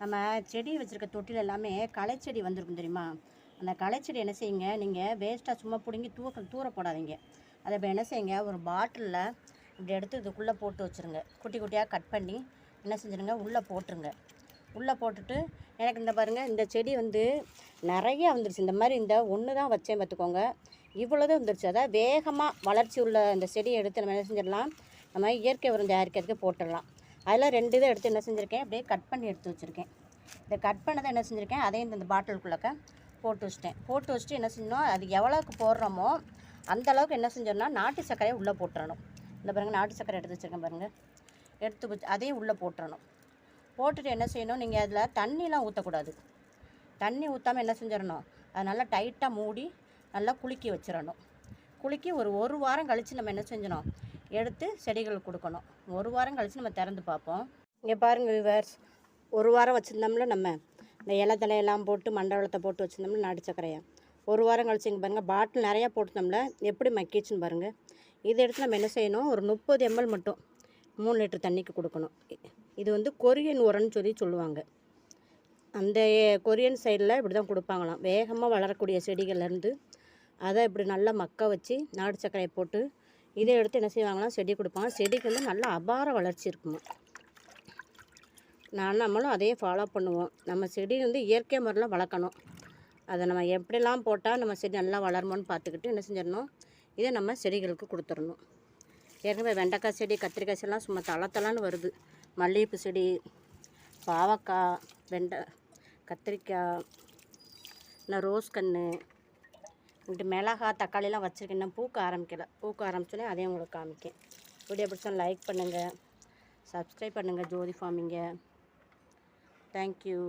நம்ம செடி வச்சுருக்க தொட்டில் எல்லாமே களைச்செடி வந்திருக்கும் தெரியுமா? அந்த களைச்செடி என்ன செய்யுங்க, நீங்கள் வேஸ்ட்டாக சும்மா பிடுங்கி தூர போடாதீங்க. அதை இப்போ என்ன செய்யுங்க, ஒரு பாட்டிலில் இப்படி எடுத்து இதுக்குள்ளே போட்டு வச்சுருங்க. குட்டி குட்டியாக கட் பண்ணி என்ன செஞ்சுருங்க, உள்ளே போட்டுருங்க. உள்ளே போட்டுட்டு எனக்கு இந்த பாருங்கள், இந்த செடி வந்து நிறைய வந்துருச்சு. இந்த மாதிரி இந்த ஒன்று தான் வச்சேன் பார்த்துக்கோங்க, இவ்வளோதான் வந்துருச்சு. அதாவது வேகமாக வளர்ச்சி உள்ள இந்த செடியை எடுத்து நம்ம என்ன செஞ்சிடலாம், நம்ம இயற்கை உரம் தயாரிக்கிறதுக்கு போட்டுடலாம். அதில் 2 இதை எடுத்து என்ன செஞ்சுருக்கேன், அப்படியே கட் பண்ணி எடுத்து வச்சுருக்கேன். இதை கட் பண்ணதை என்ன செஞ்சுருக்கேன், அதையும் இந்த பாட்டிலுக்குள்ளக்க போட்டு வச்சுட்டேன். போட்டு வச்சுட்டு என்ன செஞ்சோம், அது எவ்வளோக்கு போடுறோமோ அந்தளவுக்கு என்ன செஞ்சோம்னா நாட்டு சர்க்கரையை உள்ளே போட்டுறணும். இந்த பாருங்கள், நாட்டு சர்க்கரை எடுத்து வச்சுருக்கேன் பாருங்கள். எடுத்து வச்சு அதையும் உள்ளே போட்டுறணும். போட்டுட்டு என்ன செய்யணும், நீங்கள் அதில் தண்ணிலாம் ஊற்றக்கூடாது. தண்ணி ஊற்றாமல் என்ன செஞ்சிடணும், அது நல்லா டைட்டாக மூடி நல்லா குலுக்கி வச்சிடணும். குலுக்கி ஒரு வாரம் கழித்து நம்ம என்ன செஞ்சணும், எடுத்து செடிகளுக்கு கொடுக்கணும். 1 வாரம் கழித்து நம்ம திறந்து பார்ப்போம். இங்கே பாருங்கள் வியூவர்ஸ், 1 வாரம் வச்சுருந்தோம்ல, நம்ம இந்த இலை தலையெல்லாம் போட்டு மண்டவளத்தை போட்டு வச்சுருந்தோம்ல நாட்டு சர்க்கரையை, 1 வாரம் கழிச்சு இங்கே பாருங்கள், பாட்டில் நிறையா போட்டுருந்தோம்ல, எப்படி மக்கிச்சுன்னு பாருங்கள். இதை எடுத்து நம்ம என்ன செய்யணும், ஒரு 30 ml மட்டும் 3 லிட்டர் தண்ணிக்கு கொடுக்கணும். இது வந்து கொரியன் உரம்னு சொல்லுவாங்க. அந்த கொரியன் சைடில் இப்படி தான் கொடுப்பாங்களாம். வேகமாக வளரக்கூடிய செடிகள்லேருந்து அதை இப்படி நல்லா மக்க வச்சு நாட்டு சர்க்கரையை போட்டு இதை எடுத்து என்ன செய்வாங்கன்னா செடி கொடுப்பாங்க. செடிக்கு வந்து நல்லா அபார வளர்ச்சி இருக்குமா. நம்மளும் அதையே ஃபாலோ பண்ணுவோம். நம்ம செடி வந்து இயற்கை முறையில் வளர்க்கணும். அதை நம்ம எப்படிலாம் போட்டால் நம்ம செடி நல்லா வளருமோன்னு பார்த்துக்கிட்டு என்ன செஞ்சிடணும், இதை நம்ம செடிகளுக்கு கொடுத்துடணும். ஏற்கனவே வெண்டைக்காய் செடி, கத்திரிக்காய் செடிலாம் சும்மா தளத்தலான்னு வருது. மல்லிகைப்பூ செடி, பாவக்காய், கத்திரிக்காய், இன்னும் ரோஸ் கன்று, இங்கிட்டு மிளகா, தக்காளிலாம் வச்சுருக்கேன். இன்னும் பூக்க ஆரம்பிச்சோன்னே அதையும் உங்களுக்கு காமிக்கேன். வீடியோ பிடிச்சா லைக் பண்ணுங்கள், சப்ஸ்கிரைப் பண்ணுங்கள் ஜோதி ஃபார்மிங்கை. தேங்க்யூ.